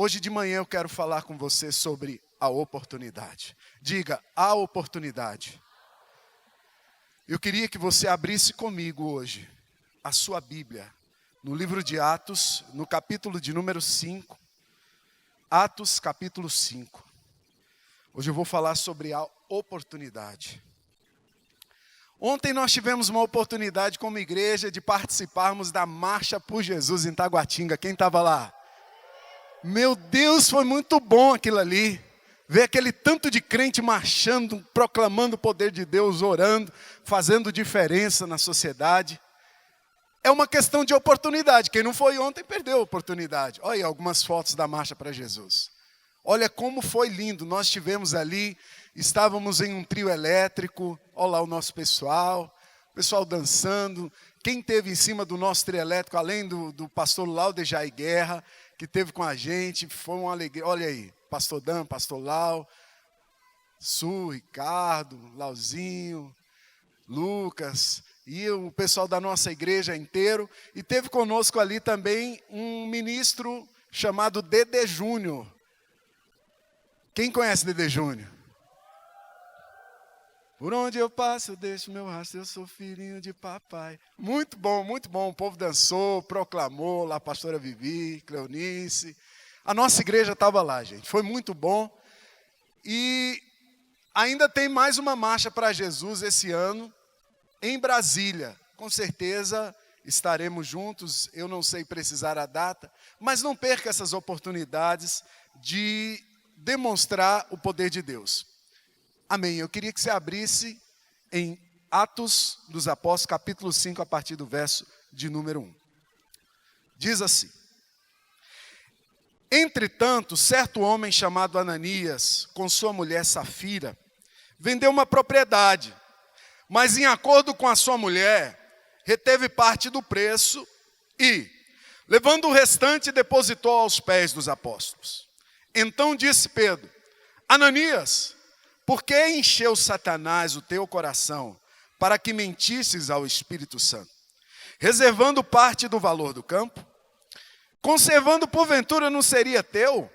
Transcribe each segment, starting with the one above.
Hoje de manhã eu quero falar com você sobre a oportunidade. Diga, a oportunidade. Eu queria que você abrisse comigo hoje a sua Bíblia, no livro de Atos, no capítulo de número 5. Atos, capítulo 5. Hoje eu vou falar sobre a oportunidade. Ontem nós tivemos uma oportunidade como igreja de participarmos da Marcha por Jesus em Taguatinga. Quem estava lá? Meu Deus, foi muito bom aquilo ali. Ver aquele tanto de crente marchando, proclamando o poder de Deus, orando, fazendo diferença na sociedade. É uma questão de oportunidade. Quem não foi ontem perdeu a oportunidade. Olha aí algumas fotos da Marcha para Jesus. Olha como foi lindo. Nós estivemos ali, estávamos em um trio elétrico. Olha lá o nosso pessoal, o pessoal dançando. Quem esteve em cima do nosso trio elétrico, além do pastor Laudejai Guerra, que esteve com a gente, foi uma alegria. Olha aí, pastor Dan, pastor Lau, Su, Ricardo, Lauzinho, Lucas, e o pessoal da nossa igreja inteiro. E teve conosco ali também um ministro chamado Dede Júnior. Quem conhece Dede Júnior? Por onde eu passo, eu deixo meu rastro, eu sou filhinho de papai. Muito bom, muito bom. O povo dançou, proclamou, lá a pastora Vivi, Cleonice. A nossa igreja estava lá, gente. Foi muito bom. E ainda tem mais uma marcha para Jesus esse ano, em Brasília. Com certeza estaremos juntos, eu não sei precisar a data, mas não perca essas oportunidades de demonstrar o poder de Deus. Amém. Eu queria que você abrisse em Atos dos Apóstolos, capítulo 5, a partir do verso de número 1. Diz assim: Entretanto, certo homem chamado Ananias, com sua mulher Safira, vendeu uma propriedade, mas em acordo com a sua mulher, reteve parte do preço e, levando o restante, depositou aos pés dos apóstolos. Então disse Pedro: Ananias, por que encheu Satanás o teu coração para que mentisses ao Espírito Santo, reservando parte do valor do campo? Conservando porventura não seria teu?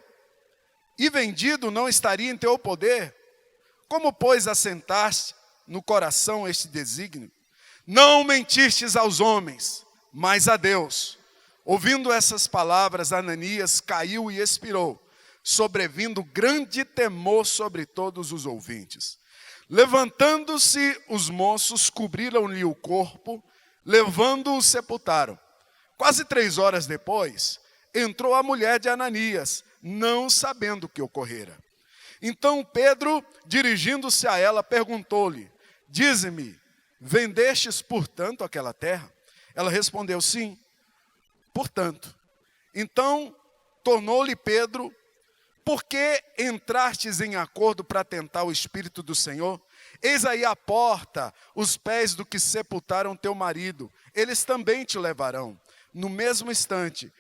E vendido não estaria em teu poder? Como, pois, assentaste no coração este desígnio? Não mentistes aos homens, mas a Deus. Ouvindo essas palavras, Ananias caiu e expirou, sobrevindo grande temor sobre todos os ouvintes. Levantando-se os moços, cobriram-lhe o corpo, levando-o, sepultaram. Quase 3 horas depois, entrou a mulher de Ananias, não sabendo o que ocorrera. Então Pedro, dirigindo-se a ela, perguntou-lhe: Dize-me, vendestes portanto aquela terra? Ela respondeu: Sim, portanto. Então tornou-lhe Pedro: Por que entrastes em acordo para tentar o Espírito do Senhor? Eis aí a porta, os pés do que sepultaram teu marido, eles também te levarão. No mesmo instante,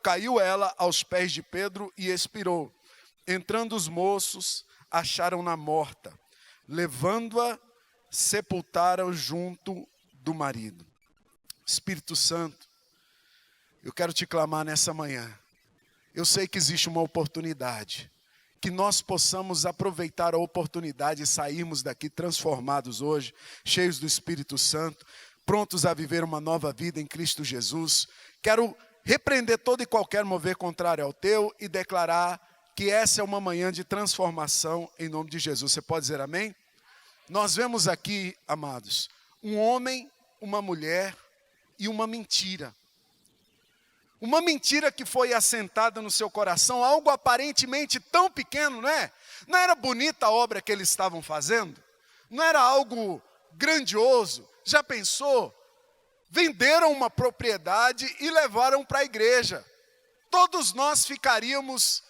caiu ela aos pés de Pedro e expirou. Entrando os moços, acharam-na morta. Levando-a, sepultaram junto do marido. Espírito Santo, eu quero te clamar nessa manhã. Eu sei que existe uma oportunidade, que nós possamos aproveitar a oportunidade e sairmos daqui transformados hoje, cheios do Espírito Santo, prontos a viver uma nova vida em Cristo Jesus. Quero repreender todo e qualquer mover contrário ao teu e declarar que essa é uma manhã de transformação em nome de Jesus. Você pode dizer amém? Nós vemos aqui, amados, um homem, uma mulher e uma mentira. Uma mentira que foi assentada no seu coração, algo aparentemente tão pequeno, não é? Não era bonita a obra que eles estavam fazendo? Não era algo grandioso? Já pensou? Venderam uma propriedade e levaram para a igreja. Todos nós ficaríamos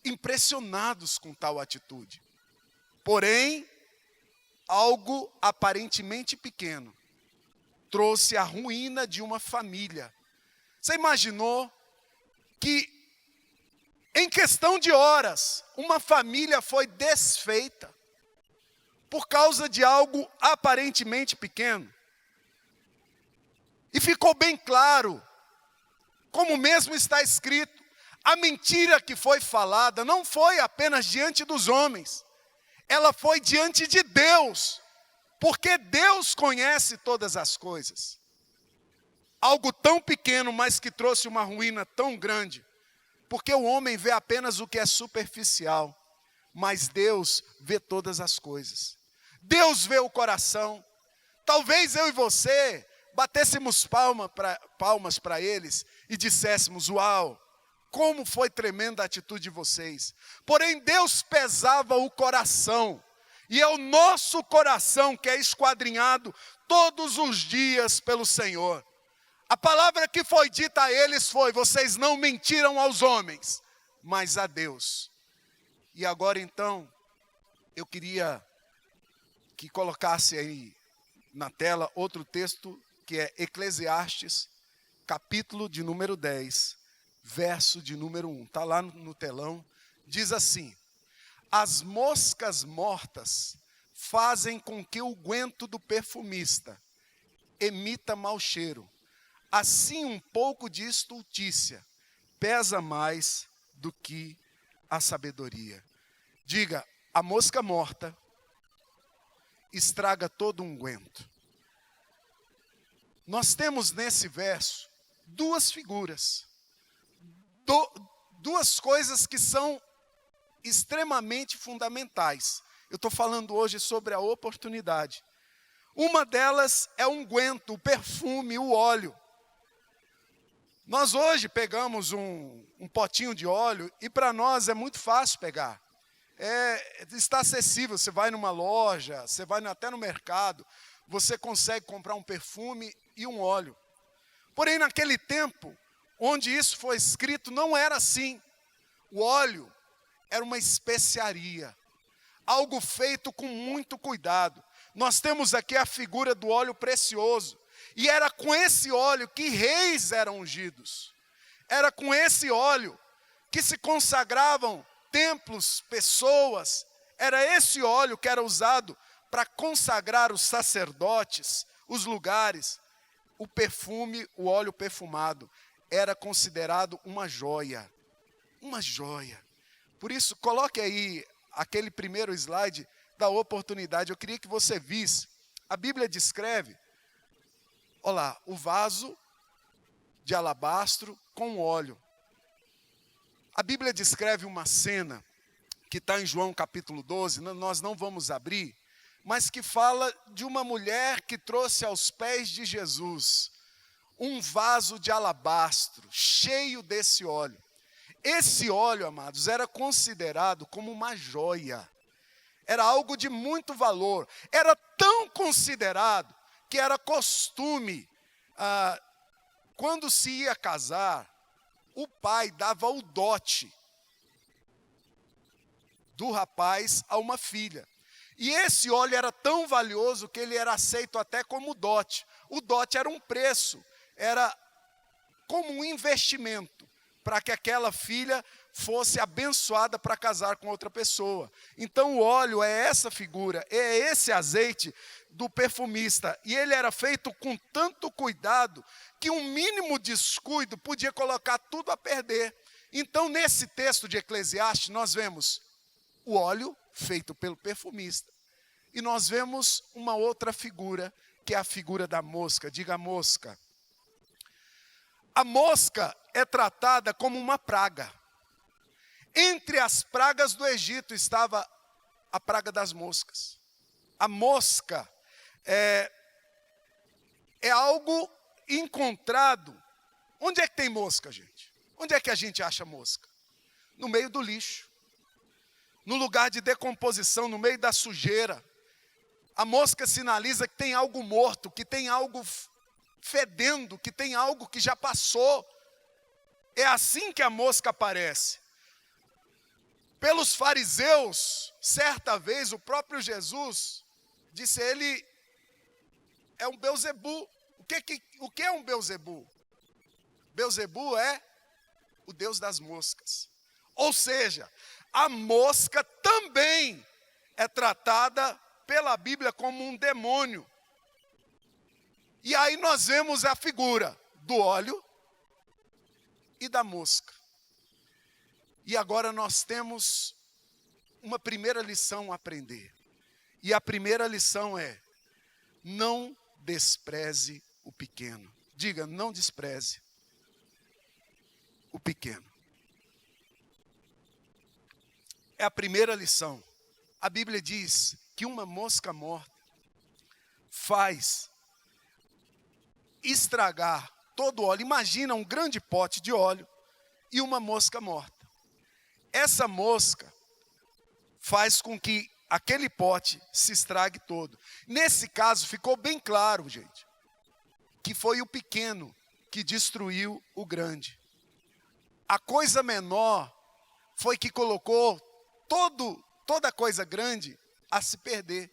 impressionados com tal atitude. Porém, algo aparentemente pequeno trouxe a ruína de uma família. Você imaginou que em questão de horas, uma família foi desfeita por causa de algo aparentemente pequeno? E ficou bem claro, como mesmo está escrito, A mentira que foi falada não foi apenas diante dos homens, ela foi diante de Deus, porque Deus conhece todas as coisas. Algo tão pequeno, mas que trouxe uma ruína tão grande, porque o homem vê apenas o que é superficial, mas Deus vê todas as coisas. Deus vê o coração. Talvez eu e você batêssemos palmas para eles e disséssemos: uau, como foi tremenda a atitude de vocês. Porém, Deus pesava o coração, e é o nosso coração que é esquadrinhado todos os dias pelo Senhor. A palavra que foi dita a eles foi: vocês não mentiram aos homens, mas a Deus. E agora então, eu queria que colocasse aí na tela outro texto, que é Eclesiastes, capítulo de número 10, verso de número 1. Está lá no telão, diz assim: as moscas mortas fazem com que o guento do perfumista emita mau cheiro. Assim um pouco de estultícia pesa mais do que a sabedoria. Diga: a mosca morta estraga todo um unguento. Nós temos nesse verso duas figuras, duas coisas que são extremamente fundamentais. Eu estou falando hoje sobre a oportunidade. Uma delas é o unguento, o perfume, o óleo. Nós hoje pegamos um potinho de óleo e para nós é muito fácil pegar. Está acessível, você vai numa loja, você vai até no mercado, você consegue comprar um perfume e um óleo. Porém, naquele tempo, onde isso foi escrito, não era assim. O óleo era uma especiaria, algo feito com muito cuidado. Nós temos aqui a figura do óleo precioso, e era com esse óleo que reis eram ungidos. Era com esse óleo que se consagravam templos, pessoas. Era esse óleo que era usado para consagrar os sacerdotes, os lugares. O perfume, o óleo perfumado, era considerado uma joia. Uma joia. Por isso, coloque aí aquele primeiro slide da oportunidade. Eu queria que você visse. A Bíblia descreve, olha lá, o vaso de alabastro com óleo. A Bíblia descreve uma cena que está em João capítulo 12, nós não vamos abrir, mas que fala de uma mulher que trouxe aos pés de Jesus um vaso de alabastro cheio desse óleo. Esse óleo, amados, era considerado como uma joia. Era algo de muito valor. Era tão considerado que era costume, quando se ia casar, o pai dava o dote do rapaz a uma filha. E esse óleo era tão valioso que ele era aceito até como dote. O dote era um preço, era como um investimento para que aquela filha fosse abençoada para casar com outra pessoa. Então o óleo é essa figura, é esse azeite do perfumista. E ele era feito com tanto cuidado que um mínimo descuido podia colocar tudo a perder. Então nesse texto de Eclesiastes nós vemos o óleo feito pelo perfumista. E nós vemos uma outra figura, que é a figura da mosca. Diga mosca. A mosca é tratada como uma praga. Entre as pragas do Egito estava a praga das moscas. A mosca é algo encontrado. Onde é que tem mosca, gente? Onde é que a gente acha mosca? No meio do lixo. No lugar de decomposição, no meio da sujeira. A mosca sinaliza que tem algo morto, que tem algo fedendo, que tem algo que já passou. É assim que a mosca aparece. Pelos fariseus, certa vez, o próprio Jesus disse: ele é um Belzebu. O que é um Belzebu? Belzebu é o deus das moscas. Ou seja, a mosca também é tratada pela Bíblia como um demônio. E aí nós vemos a figura do óleo e da mosca. E agora nós temos uma primeira lição a aprender. E a primeira lição é: não despreze o pequeno. Diga, não despreze o pequeno. É a primeira lição. A Bíblia diz que uma mosca morta faz estragar todo o óleo. Imagina um grande pote de óleo e uma mosca morta. Essa mosca faz com que aquele pote se estrague todo. Nesse caso, ficou bem claro, gente, que foi o pequeno que destruiu o grande. A coisa menor foi que colocou toda coisa grande a se perder.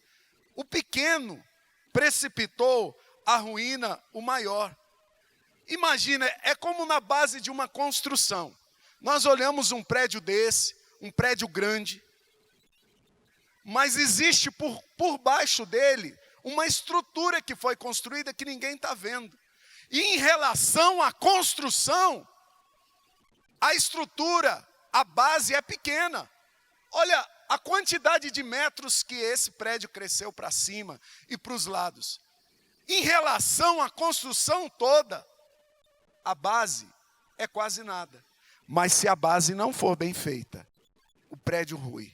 O pequeno precipitou a ruína o maior. Imagina, é como na base de uma construção. Nós olhamos um prédio desse, um prédio grande, mas existe por baixo dele uma estrutura que foi construída que ninguém está vendo. E em relação à construção, a estrutura, a base é pequena. Olha a quantidade de metros que esse prédio cresceu para cima e para os lados. Em relação à construção toda, a base é quase nada. Mas se a base não for bem feita, o prédio rui.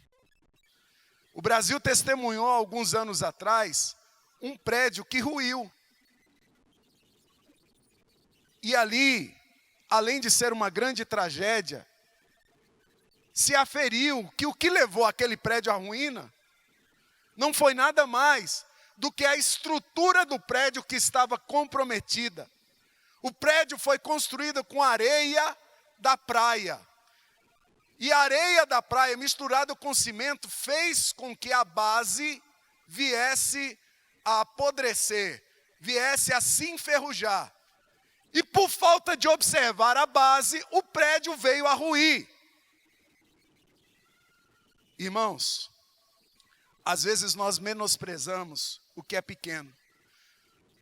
O Brasil testemunhou alguns anos atrás um prédio que ruiu. E ali, além de ser uma grande tragédia, se aferiu que o que levou aquele prédio à ruína não foi nada mais do que a estrutura do prédio que estava comprometida. O prédio foi construído com areia da praia. E a areia da praia misturada com cimento fez com que a base viesse a apodrecer, viesse a se enferrujar. E por falta de observar a base, o prédio veio a ruir. Irmãos, às vezes nós menosprezamos o que é pequeno.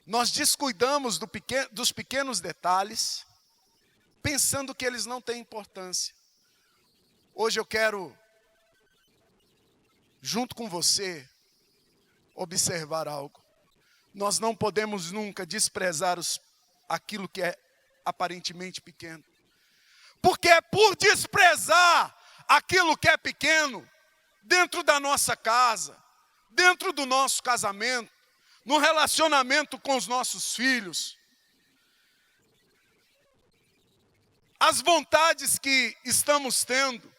Nós descuidamos dos pequenos detalhes, pensando que eles não têm importância. Hoje eu quero, junto com você, observar algo. Nós não podemos nunca desprezar aquilo que é aparentemente pequeno. Porque é por desprezar aquilo que é pequeno, dentro da nossa casa, dentro do nosso casamento, no relacionamento com os nossos filhos, as vontades que estamos tendo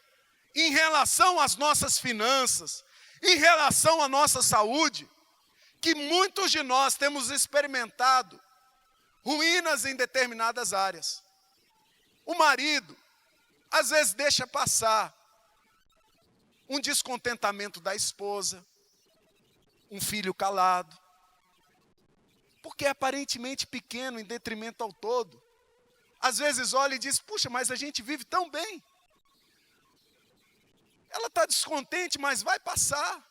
em relação às nossas finanças, em relação à nossa saúde, que muitos de nós temos experimentado ruínas em determinadas áreas. O marido, às vezes, deixa passar um descontentamento da esposa, um filho calado, porque é aparentemente pequeno em detrimento ao todo. Às vezes olha e diz, puxa, mas a gente vive tão bem. Ela está descontente, mas vai passar.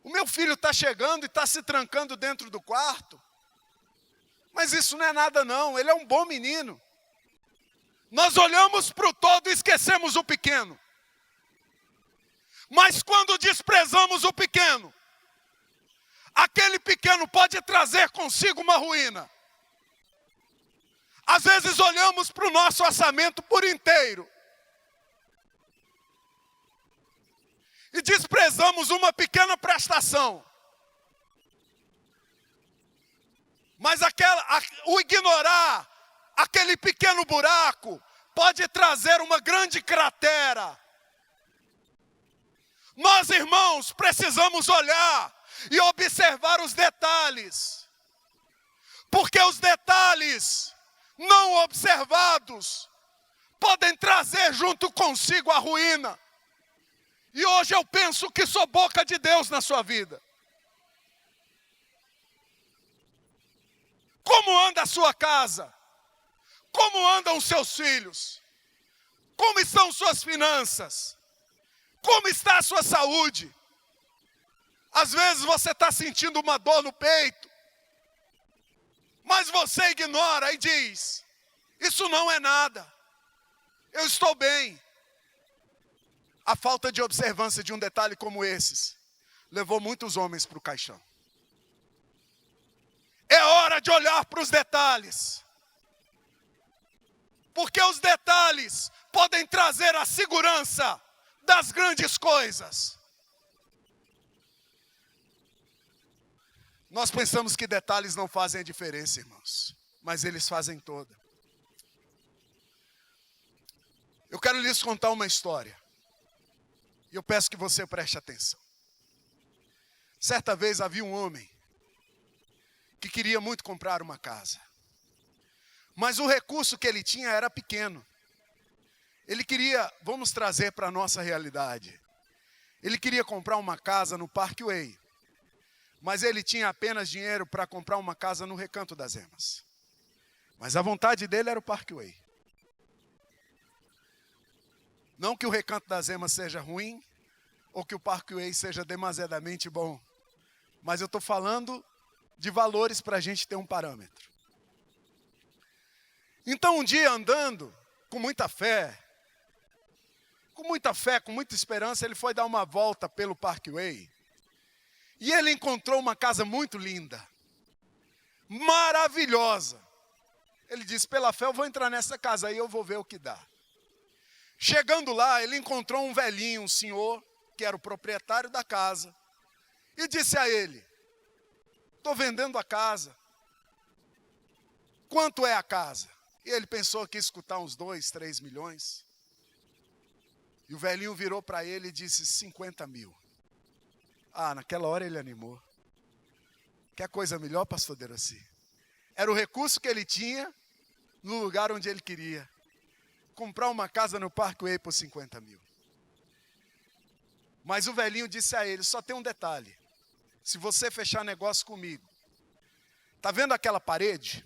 O meu filho está chegando e está se trancando dentro do quarto. Mas isso não é nada não, ele é um bom menino. Nós olhamos para o todo e esquecemos o pequeno. Mas quando desprezamos o pequeno, aquele pequeno pode trazer consigo uma ruína. Às vezes olhamos para o nosso orçamento por inteiro e desprezamos uma pequena prestação. Mas o ignorar aquele pequeno buraco pode trazer uma grande cratera. Nós, irmãos, precisamos olhar e observar os detalhes. Porque os detalhes não observados podem trazer junto consigo a ruína. E hoje eu penso que sou boca de Deus na sua vida. Como anda a sua casa? Como andam os seus filhos? Como estão suas finanças? Como está a sua saúde? Às vezes você está sentindo uma dor no peito, mas você ignora e diz, isso não é nada. Eu estou bem. A falta de observância de um detalhe como esses levou muitos homens para o caixão. É hora de olhar para os detalhes. Porque os detalhes podem trazer a segurança das grandes coisas. Nós pensamos que detalhes não fazem a diferença, irmãos, mas eles fazem toda. Eu quero lhes contar uma história. E eu peço que você preste atenção. Certa vez havia um homem que queria muito comprar uma casa. Mas o recurso que ele tinha era pequeno. Ele queria, vamos trazer para a nossa realidade. Ele queria comprar uma casa no Parkway. Mas ele tinha apenas dinheiro para comprar uma casa no Recanto das Emas. Mas a vontade dele era o Parkway. Não que o Recanto das Emas seja ruim, ou que o Parkway seja demasiadamente bom. Mas eu estou falando de valores para a gente ter um parâmetro. Então um dia andando, com muita fé, com muita esperança, ele foi dar uma volta pelo Parkway. E ele encontrou uma casa muito linda, maravilhosa. Ele disse, pela fé eu vou entrar nessa casa aí, eu vou ver o que dá. Chegando lá, ele encontrou um velhinho, um senhor, que era o proprietário da casa, e disse a ele, estou vendendo a casa. Quanto é a casa? E ele pensou que ia escutar uns 2, 3 milhões. E o velhinho virou para ele e disse 50 mil. Ah, naquela hora ele animou. Quer coisa melhor, pastor Deraci? Era o recurso que ele tinha no lugar onde ele queria. Comprar uma casa no Parkway por 50 mil. Mas o velhinho disse a ele, só tem um detalhe. Se você fechar negócio comigo, tá vendo aquela parede?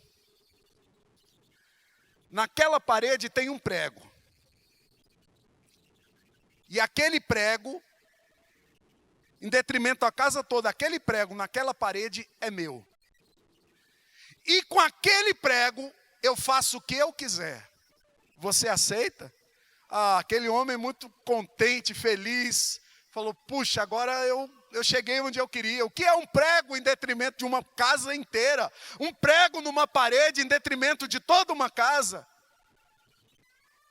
Naquela parede tem um prego. E aquele prego, em detrimento da casa toda, aquele prego naquela parede é meu. E com aquele prego, eu faço o que eu quiser. Você aceita? Ah, aquele homem muito contente, feliz, falou, puxa, agora eu cheguei onde eu queria. O que é um prego em detrimento de uma casa inteira? Um prego numa parede em detrimento de toda uma casa?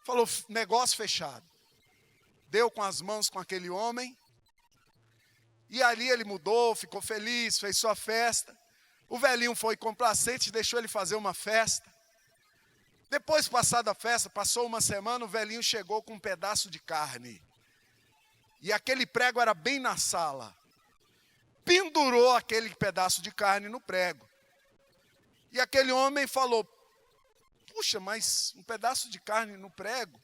Falou, negócio fechado. Deu com as mãos com aquele homem. E ali ele mudou, ficou feliz, fez sua festa. O velhinho foi complacente, deixou ele fazer uma festa. Depois, passada a festa, passou uma semana, o velhinho chegou com um pedaço de carne. E aquele prego era bem na sala. Pendurou aquele pedaço de carne no prego. E aquele homem falou, puxa, mas um pedaço de carne no prego?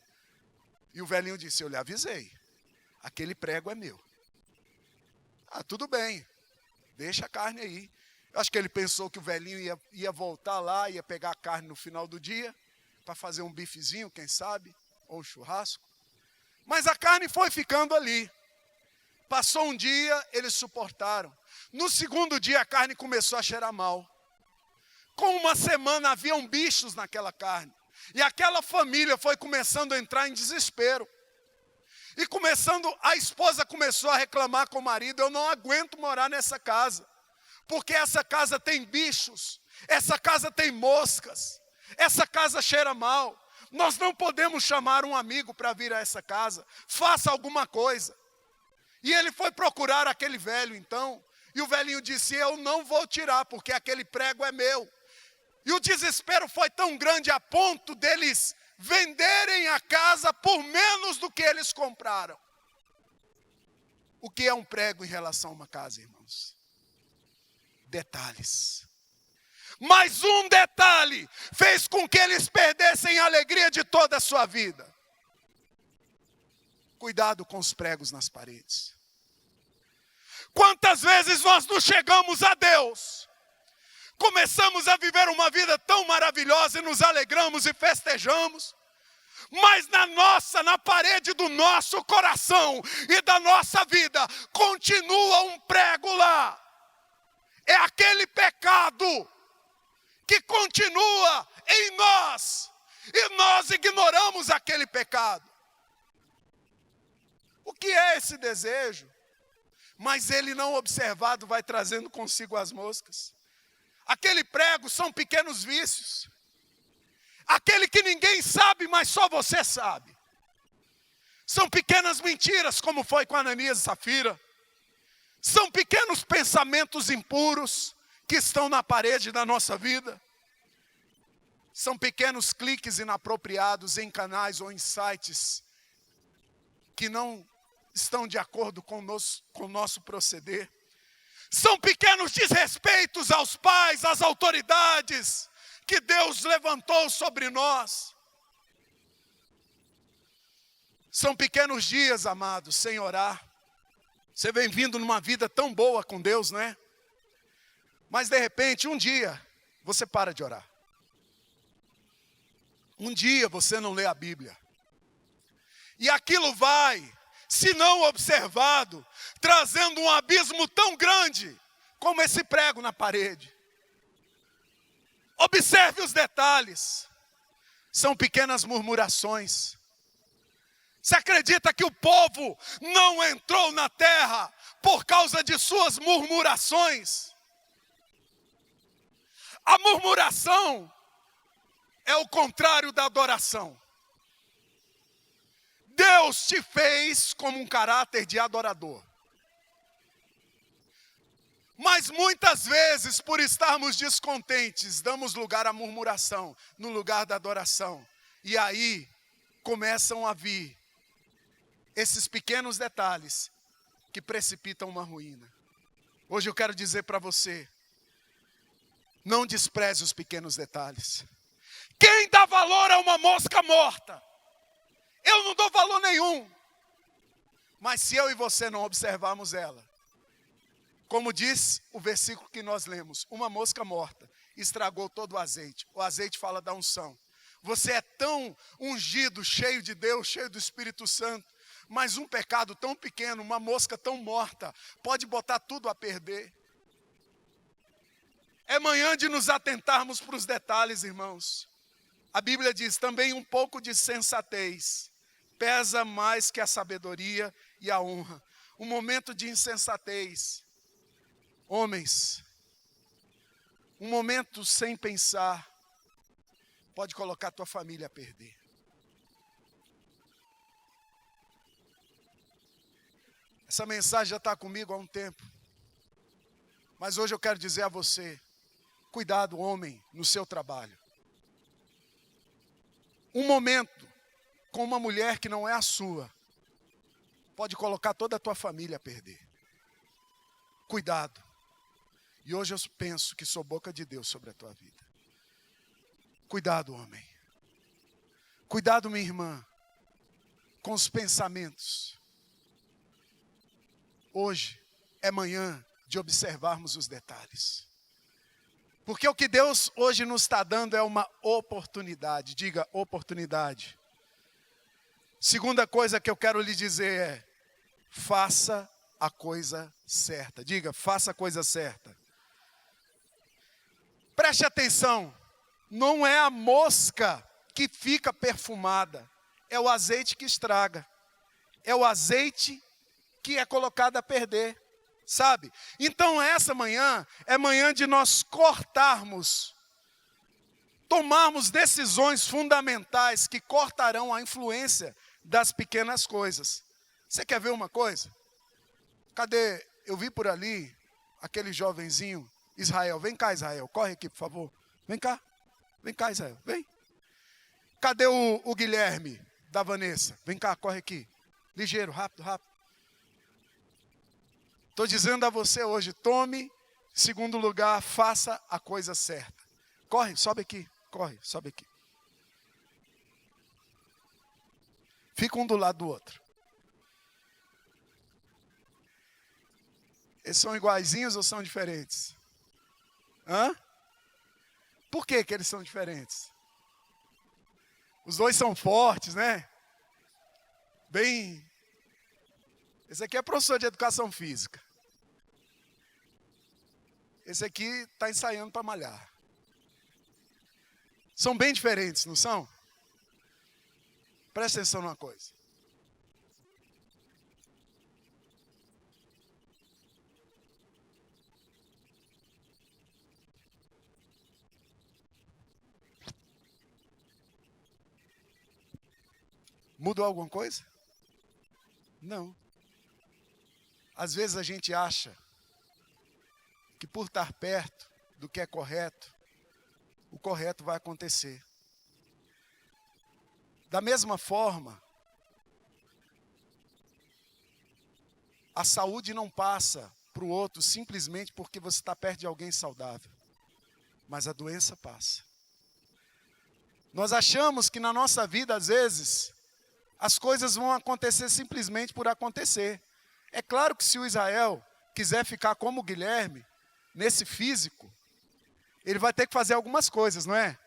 E o velhinho disse, eu lhe avisei, aquele prego é meu. Ah, tudo bem, deixa a carne aí. Eu acho que ele pensou que o velhinho ia voltar lá, ia pegar a carne no final do dia, para fazer um bifezinho, quem sabe, ou um churrasco. Mas a carne foi ficando ali. Passou um dia, eles suportaram. No segundo dia, a carne começou a cheirar mal. Com uma semana, haviam bichos naquela carne. E aquela família foi começando a entrar em desespero. E a esposa começou a reclamar com o marido, eu não aguento morar nessa casa. Porque essa casa tem bichos, essa casa tem moscas, essa casa cheira mal. Nós não podemos chamar um amigo para vir a essa casa. Faça alguma coisa. E ele foi procurar aquele velho então. E o velhinho disse, eu não vou tirar, porque aquele prego é meu. E o desespero foi tão grande a ponto deles venderem a casa por menos do que eles compraram. O que é um prego em relação a uma casa, irmãos? Detalhes. Mas um detalhe fez com que eles perdessem a alegria de toda a sua vida. Cuidado com os pregos nas paredes. Quantas vezes nós nos chegamos a Deus, começamos a viver uma vida tão maravilhosa e nos alegramos e festejamos, mas na parede do nosso coração e da nossa vida, continua um prego lá. É aquele pecado que continua em nós, e nós ignoramos aquele pecado. O que é esse desejo? Mas ele não observado vai trazendo consigo as moscas. Aquele prego são pequenos vícios. Aquele que ninguém sabe, mas só você sabe. São pequenas mentiras, como foi com Ananias e Safira. São pequenos pensamentos impuros que estão na parede da nossa vida. São pequenos cliques inapropriados em canais ou em sites que não estão de acordo com o nosso proceder. São pequenos desrespeitos aos pais, às autoridades que Deus levantou sobre nós. São pequenos dias, amados, sem orar. Você vem vindo numa vida tão boa com Deus, né? Mas de repente, um dia, você para de orar. Um dia você não lê a Bíblia. E aquilo vai, se não observado, trazendo um abismo tão grande como esse prego na parede. Observe os detalhes. São pequenas murmurações. Você acredita que o povo não entrou na terra por causa de suas murmurações? A murmuração é o contrário da adoração. Deus te fez como um caráter de adorador. Mas muitas vezes, por estarmos descontentes, damos lugar à murmuração, no lugar da adoração. E aí começam a vir esses pequenos detalhes que precipitam uma ruína. Hoje eu quero dizer para você, não despreze os pequenos detalhes. Quem dá valor a uma mosca morta? Eu não dou valor nenhum. Mas se eu e você não observarmos ela, como diz o versículo que nós lemos, uma mosca morta estragou todo o azeite. O azeite fala da unção. Você é tão ungido, cheio de Deus, cheio do Espírito Santo, mas um pecado tão pequeno, uma mosca tão morta, pode botar tudo a perder. É manhã de nos atentarmos para os detalhes, irmãos. A Bíblia diz também um pouco de sensatez pesa mais que a sabedoria e a honra. Um momento de insensatez. Homens, um momento sem pensar pode colocar tua família a perder. Essa mensagem já está comigo há um tempo. Mas hoje eu quero dizer a você, cuidado, homem, no seu trabalho. Um momento com uma mulher que não é a sua, pode colocar toda a tua família a perder. Cuidado. E hoje eu penso que sou boca de Deus sobre a tua vida. Cuidado, homem. Cuidado, minha irmã, com os pensamentos. Hoje é manhã de observarmos os detalhes. Porque o que Deus hoje nos está dando é uma oportunidade. Diga, oportunidade. Segunda coisa que eu quero lhe dizer é, faça a coisa certa. Diga, faça a coisa certa. Preste atenção, não é a mosca que fica perfumada, é o azeite que estraga. É o azeite que é colocado a perder. Sabe? Então essa manhã é manhã de nós cortarmos, tomarmos decisões fundamentais que cortarão a influência das pequenas coisas. Você quer ver uma coisa? Cadê? Eu vi por ali aquele jovenzinho, Israel. Vem cá, Israel, corre aqui, por favor. Vem cá, Israel, vem. Cadê o Guilherme da Vanessa? Vem cá, corre aqui. Ligeiro, rápido, rápido. Estou dizendo a você hoje, tome, segundo lugar, faça a coisa certa. Corre, sobe aqui, corre, sobe aqui. Fica um do lado do outro. Eles são iguaizinhos ou são diferentes? Hã? Por que eles são diferentes? Os dois são fortes, né? Bem... Esse aqui é professor de educação física. Esse aqui está ensaiando para malhar. São bem diferentes, não são? Presta atenção numa coisa. Mudou alguma coisa? Não. Às vezes a gente acha que por estar perto do que é correto, o correto vai acontecer. Da mesma forma, a saúde não passa para o outro simplesmente porque você está perto de alguém saudável, mas a doença passa. Nós achamos que na nossa vida, às vezes, as coisas vão acontecer simplesmente por acontecer. É claro que se o Israel quiser ficar como o Guilherme, nesse físico, ele vai ter que fazer algumas coisas, não é?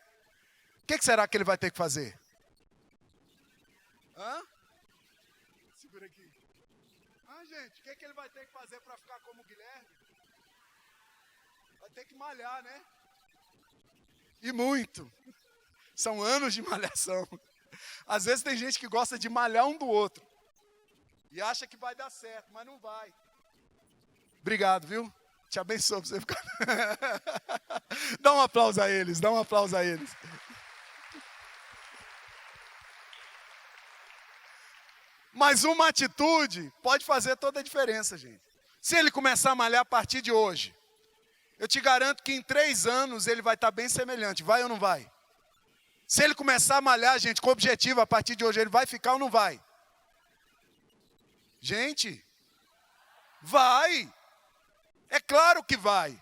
O que será que ele vai ter que fazer? Segura aqui. Gente, o que ele vai ter que fazer para ficar como o Guilherme? Vai ter que malhar, né? E muito. São anos de malhação. Às vezes tem gente que gosta de malhar um do outro. E acha que vai dar certo, mas não vai. Obrigado, viu? Te abençoe para você ficar. Dá um aplauso a eles, dá um aplauso a eles. Mas uma atitude pode fazer toda a diferença, gente. Se ele começar a malhar a partir de hoje, eu te garanto que em 3 anos ele vai estar bem semelhante. Vai ou não vai? Se ele começar a malhar, gente, com objetivo, a partir de hoje, ele vai ficar ou não vai? Gente, vai. É claro que vai.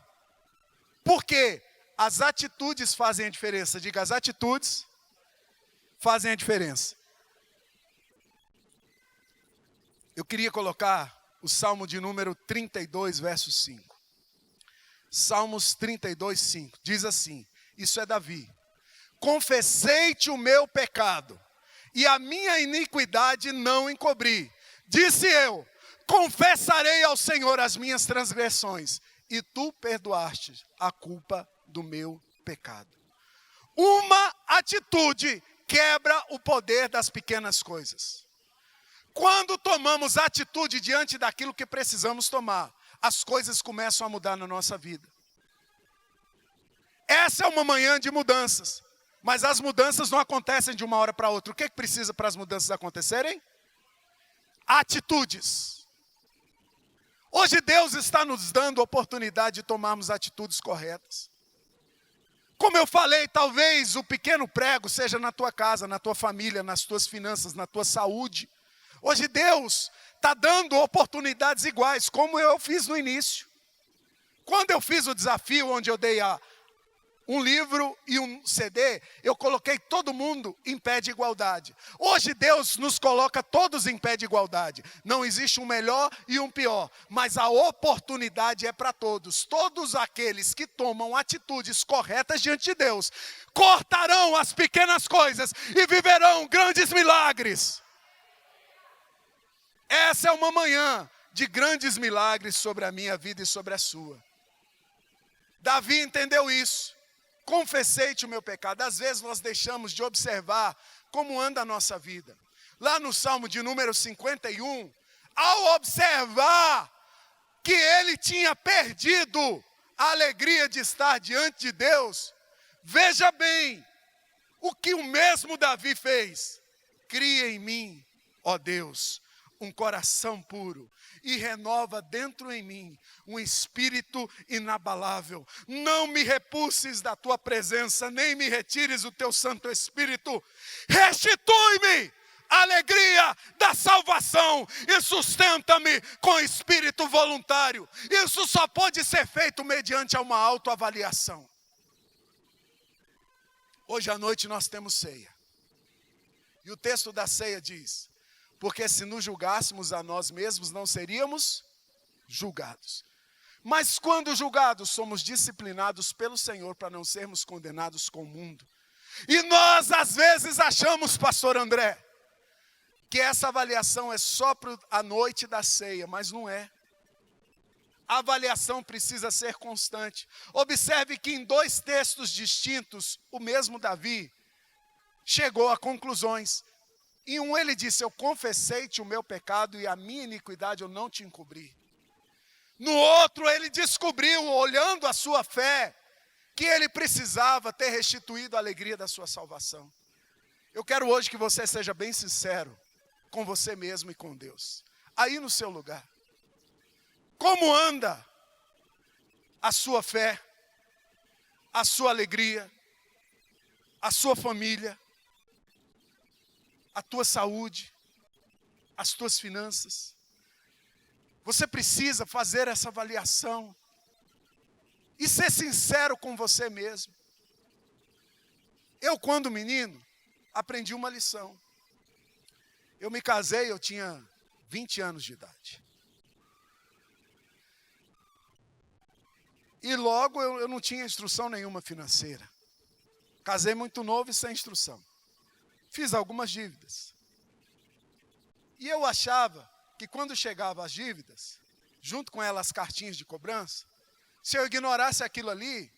Porque as atitudes fazem a diferença. Diga, as atitudes fazem a diferença. Eu queria colocar o Salmo de número 32, verso 5. Salmos 32, 5. Diz assim, isso é Davi. Confessei-te o meu pecado, e a minha iniquidade não encobri. Disse eu, confessarei ao Senhor as minhas transgressões, e tu perdoaste a culpa do meu pecado. Uma atitude quebra o poder das pequenas coisas. Quando tomamos atitude diante daquilo que precisamos tomar, as coisas começam a mudar na nossa vida. Essa é uma manhã de mudanças. Mas as mudanças não acontecem de uma hora para outra. O que precisa para as mudanças acontecerem? Atitudes. Hoje Deus está nos dando a oportunidade de tomarmos atitudes corretas. Como eu falei, talvez o pequeno prego seja na tua casa, na tua família, nas tuas finanças, na tua saúde. Hoje Deus está dando oportunidades iguais, como eu fiz no início. Quando eu fiz o desafio, onde eu dei um livro e um CD, eu coloquei todo mundo em pé de igualdade. Hoje Deus nos coloca todos em pé de igualdade. Não existe um melhor e um pior, mas a oportunidade é para todos. Todos aqueles que tomam atitudes corretas diante de Deus, cortarão as pequenas coisas e viverão grandes milagres. Essa é uma manhã de grandes milagres sobre a minha vida e sobre a sua. Davi entendeu isso. Confessei-te o meu pecado. Às vezes nós deixamos de observar como anda a nossa vida. Lá no Salmo de número 51, ao observar que ele tinha perdido a alegria de estar diante de Deus, veja bem o que o mesmo Davi fez. Cria em mim, ó Deus, um coração puro e renova dentro em mim um espírito inabalável. Não me repulses da tua presença, nem me retires o teu Santo Espírito. Restitui-me a alegria da salvação e sustenta-me com espírito voluntário. Isso só pode ser feito mediante uma autoavaliação. Hoje à noite nós temos ceia. E o texto da ceia diz: porque se nos julgássemos a nós mesmos, não seríamos julgados. Mas quando julgados, somos disciplinados pelo Senhor para não sermos condenados com o mundo. E nós, às vezes, achamos, pastor André, que essa avaliação é só para a noite da ceia, mas não é. A avaliação precisa ser constante. Observe que em 2 textos distintos, o mesmo Davi chegou a conclusões. Em um ele disse, eu confessei-te o meu pecado e a minha iniquidade eu não te encobri. No outro ele descobriu, olhando a sua fé, que ele precisava ter restituído a alegria da sua salvação. Eu quero hoje que você seja bem sincero com você mesmo e com Deus. Aí no seu lugar. Como anda a sua fé, a sua alegria, a sua família, a tua saúde, as tuas finanças? Você precisa fazer essa avaliação e ser sincero com você mesmo. Eu, quando menino, aprendi uma lição. Eu me casei, eu tinha 20 anos de idade. E logo eu não tinha instrução nenhuma financeira. Casei muito novo e sem instrução. Fiz algumas dívidas. E eu achava que quando chegava as dívidas, junto com elas as cartinhas de cobrança, se eu ignorasse aquilo ali,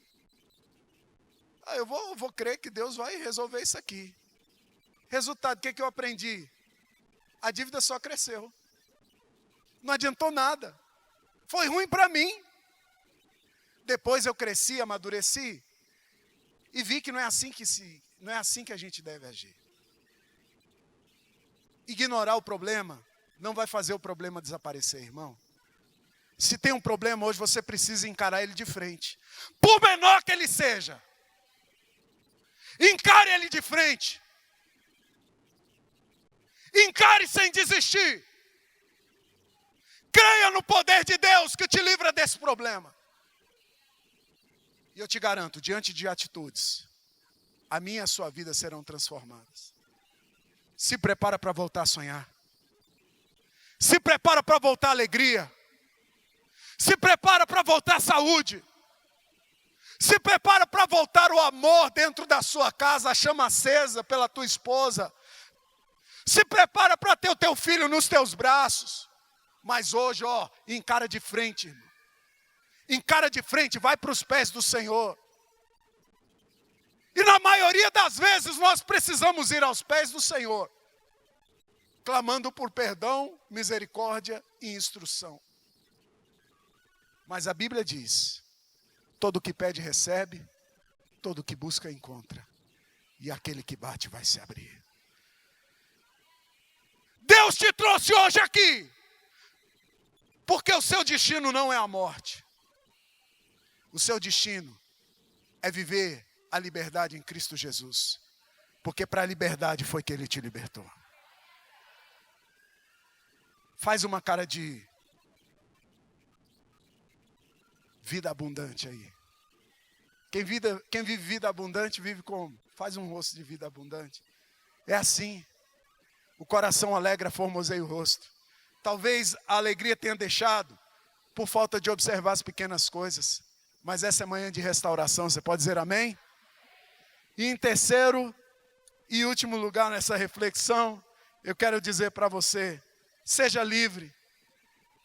eu vou crer que Deus vai resolver isso aqui. Resultado, o que eu aprendi? A dívida só cresceu. Não adiantou nada. Foi ruim para mim. Depois eu cresci, amadureci e vi que não é assim que a gente deve agir. Ignorar o problema não vai fazer o problema desaparecer, irmão. Se tem um problema hoje, você precisa encarar ele de frente. Por menor que ele seja. Encare ele de frente. Encare sem desistir. Creia no poder de Deus que te livra desse problema. E eu te garanto, diante de atitudes, a minha e a sua vida serão transformadas. Se prepara para voltar a sonhar. Se prepara para voltar a alegria. Se prepara para voltar a saúde. Se prepara para voltar o amor dentro da sua casa, a chama acesa pela tua esposa. Se prepara para ter o teu filho nos teus braços. Mas hoje, encara de frente, irmão. Encara de frente, vai para os pés do Senhor. E na maioria das vezes nós precisamos ir aos pés do Senhor, clamando por perdão, misericórdia e instrução. Mas a Bíblia diz, todo que pede recebe, todo que busca encontra, e aquele que bate vai se abrir. Deus te trouxe hoje aqui, porque o seu destino não é a morte. O seu destino é viver a liberdade em Cristo Jesus. Porque para a liberdade foi que Ele te libertou. Faz uma cara de vida abundante aí. Quem vive vida abundante vive como? Faz um rosto de vida abundante. É assim. O coração alegra, formoseia o rosto. Talvez a alegria tenha deixado por falta de observar as pequenas coisas. Mas essa é manhã de restauração, você pode dizer amém? E em terceiro e último lugar nessa reflexão, eu quero dizer para você, seja livre.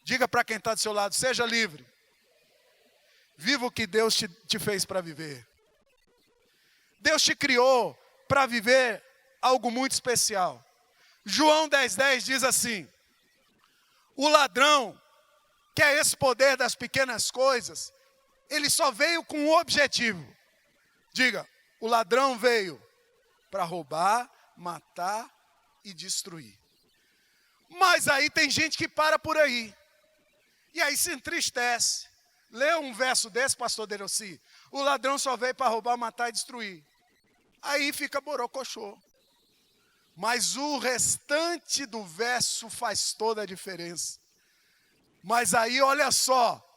Diga para quem está do seu lado, seja livre. Viva o que Deus te fez para viver. Deus te criou para viver algo muito especial. João 10:10 diz assim, o ladrão, que é esse poder das pequenas coisas, ele só veio com um objetivo. Diga, o ladrão veio para roubar, matar e destruir. Mas aí tem gente que para por aí. E aí se entristece. Lê um verso desse, pastor Deroci. O ladrão só veio para roubar, matar e destruir. Aí fica borocochô. Mas o restante do verso faz toda a diferença. Mas aí olha só.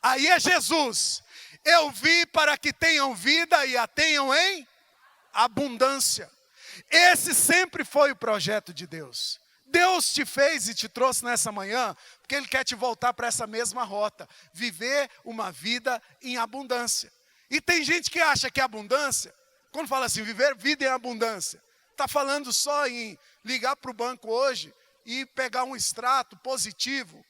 Aí é Jesus. Eu vim para que tenham vida e a tenham em abundância. Esse sempre foi o projeto de Deus. Deus te fez e te trouxe nessa manhã, porque Ele quer te voltar para essa mesma rota. Viver uma vida em abundância. E tem gente que acha que abundância, quando fala assim, viver vida em abundância, está falando só em ligar para o banco hoje e pegar um extrato positivo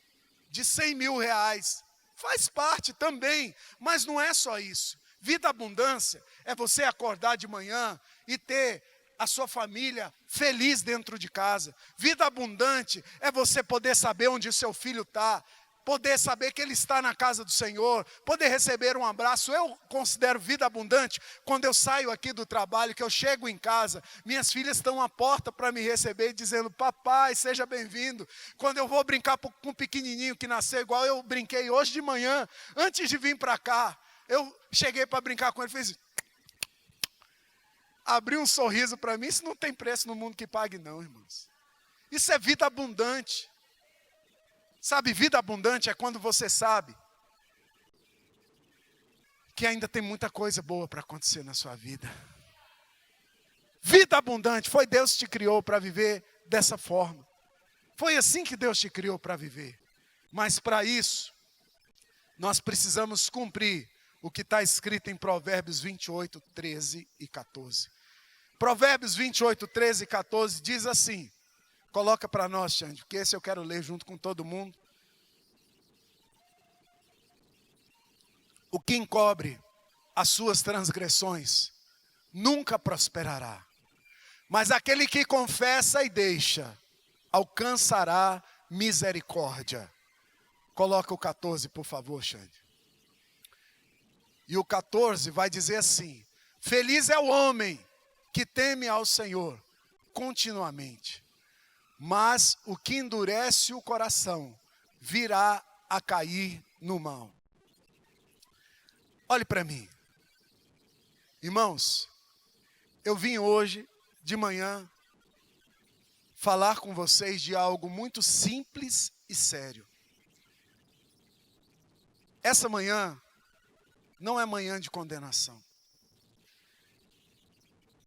de 100 mil reais. Faz parte também, mas não é só isso. Vida abundância é você acordar de manhã e ter a sua família feliz dentro de casa. Vida abundante é você poder saber onde o seu filho está, poder saber que ele está na casa do Senhor, poder receber um abraço. Eu considero vida abundante quando eu saio aqui do trabalho, que eu chego em casa, minhas filhas estão à porta para me receber, dizendo: papai, seja bem-vindo. Quando eu vou brincar com um pequenininho que nasceu, igual eu brinquei hoje de manhã, antes de vir para cá, eu cheguei para brincar com ele, fiz... abriu um sorriso para mim. Isso não tem preço no mundo que pague não, irmãos. Isso é vida abundante. Sabe, vida abundante é quando você sabe que ainda tem muita coisa boa para acontecer na sua vida. Vida abundante, foi Deus que te criou para viver dessa forma. Foi assim que Deus te criou para viver. Mas para isso, nós precisamos cumprir o que está escrito em Provérbios 28, 13 e 14. Provérbios 28, 13 e 14 diz assim. Coloca para nós, Xande, porque esse eu quero ler junto com todo mundo. O que encobre as suas transgressões nunca prosperará. Mas aquele que confessa e deixa, alcançará misericórdia. Coloca o 14, por favor, Xande. E o 14 vai dizer assim: feliz é o homem que teme ao Senhor continuamente. Mas o que endurece o coração virá a cair no mal. Olhe para mim. Irmãos, eu vim hoje de manhã falar com vocês de algo muito simples e sério. Essa manhã não é manhã de condenação.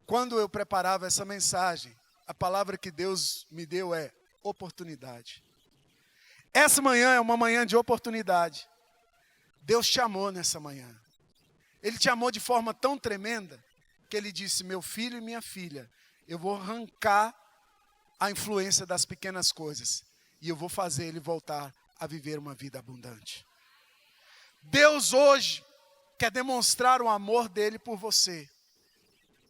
Quando eu preparava essa mensagem, a palavra que Deus me deu é oportunidade. Essa manhã é uma manhã de oportunidade. Deus te amou nessa manhã. Ele te amou de forma tão tremenda que Ele disse: meu filho e minha filha, eu vou arrancar a influência das pequenas coisas e eu vou fazer ele voltar a viver uma vida abundante. Deus hoje quer demonstrar o amor dele por você,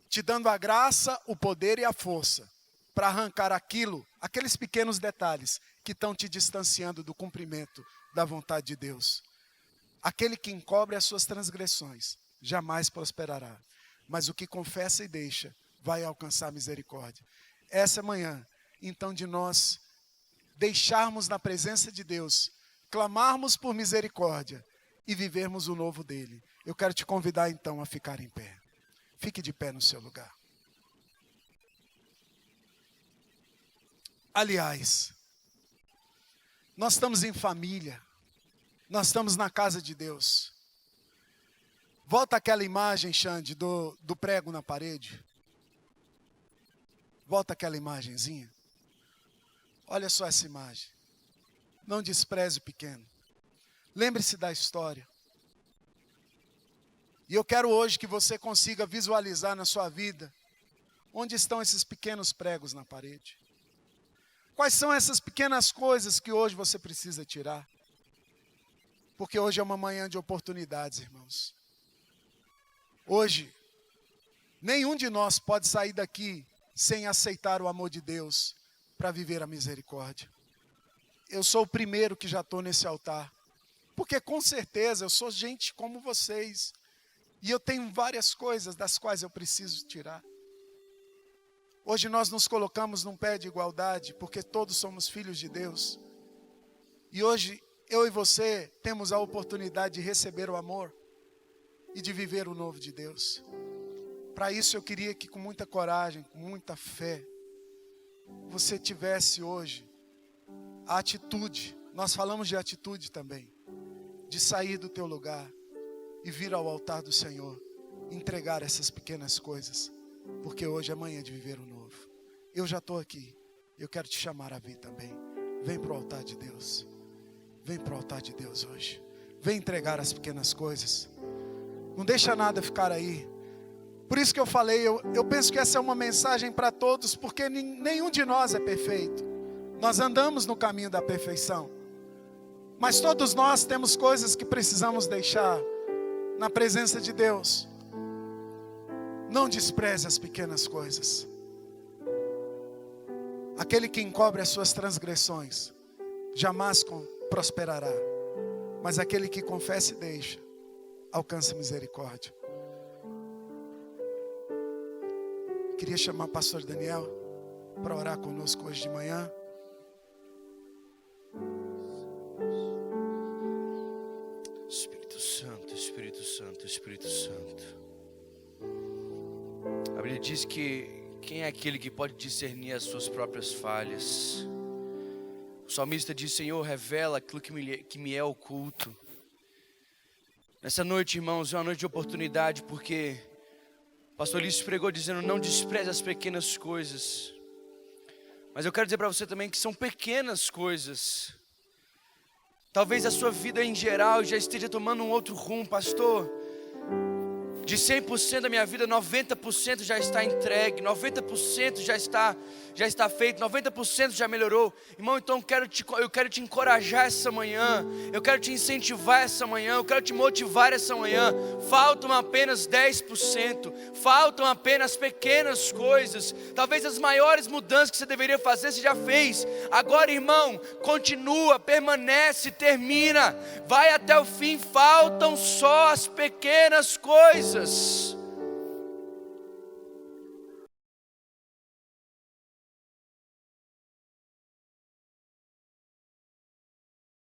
te dando a graça, o poder e a força para arrancar aqueles pequenos detalhes que estão te distanciando do cumprimento da vontade de Deus. Aquele que encobre as suas transgressões jamais prosperará, mas o que confessa e deixa vai alcançar misericórdia. Essa manhã, então, de nós deixarmos na presença de Deus, clamarmos por misericórdia e vivermos o novo dele. Eu quero te convidar então a ficar em pé. Fique de pé no seu lugar. Aliás, nós estamos em família, nós estamos na casa de Deus. Volta aquela imagem, Xande, do prego na parede. Volta aquela imagenzinha. Olha só essa imagem. Não despreze o pequeno. Lembre-se da história. E eu quero hoje que você consiga visualizar na sua vida onde estão esses pequenos pregos na parede. Quais são essas pequenas coisas que hoje você precisa tirar? Porque hoje é uma manhã de oportunidades, irmãos. Hoje, nenhum de nós pode sair daqui sem aceitar o amor de Deus para viver a misericórdia. Eu sou o primeiro que já estou nesse altar. Porque com certeza eu sou gente como vocês. E eu tenho várias coisas das quais eu preciso tirar. Hoje nós nos colocamos num pé de igualdade, porque todos somos filhos de Deus. E hoje eu e você temos a oportunidade de receber o amor e de viver o novo de Deus. Para isso eu queria que com muita coragem, com muita fé, você tivesse hoje a atitude, nós falamos de atitude também, de sair do teu lugar e vir ao altar do Senhor, entregar essas pequenas coisas, porque hoje é manhã de viver o novo. Eu já estou aqui, eu quero te chamar a vir também. Vem para o altar de Deus, vem para o altar de Deus hoje, vem entregar as pequenas coisas, não deixa nada ficar aí. Por isso que eu falei, eu penso que essa é uma mensagem para todos, porque nenhum de nós é perfeito. Nós andamos no caminho da perfeição, mas todos nós temos coisas que precisamos deixar na presença de Deus. Não despreze as pequenas coisas. Aquele que encobre as suas transgressões jamais prosperará, mas aquele que confessa e deixa alcança misericórdia. Queria chamar o pastor Daniel para orar conosco hoje de manhã. Espírito Santo, Espírito Santo, Espírito Santo. A Bíblia diz que quem é aquele que pode discernir as suas próprias falhas? O salmista diz: Senhor, revela aquilo que me é oculto. Nessa noite, irmãos, é uma noite de oportunidade, porque o pastor Lício pregou dizendo: não despreze as pequenas coisas. Mas eu quero dizer para você também que são pequenas coisas. Talvez a sua vida em geral já esteja tomando um outro rumo, pastor. De 100% da minha vida, 90% já está entregue, 90% já está feito, 90% já melhorou. Irmão, então eu quero te encorajar essa manhã, eu quero te incentivar essa manhã, eu quero te motivar essa manhã. Faltam apenas 10%, faltam apenas pequenas coisas. Talvez as maiores mudanças que você deveria fazer, você já fez. Agora, irmão, continua, permanece, termina, vai até o fim. Faltam só as pequenas coisas.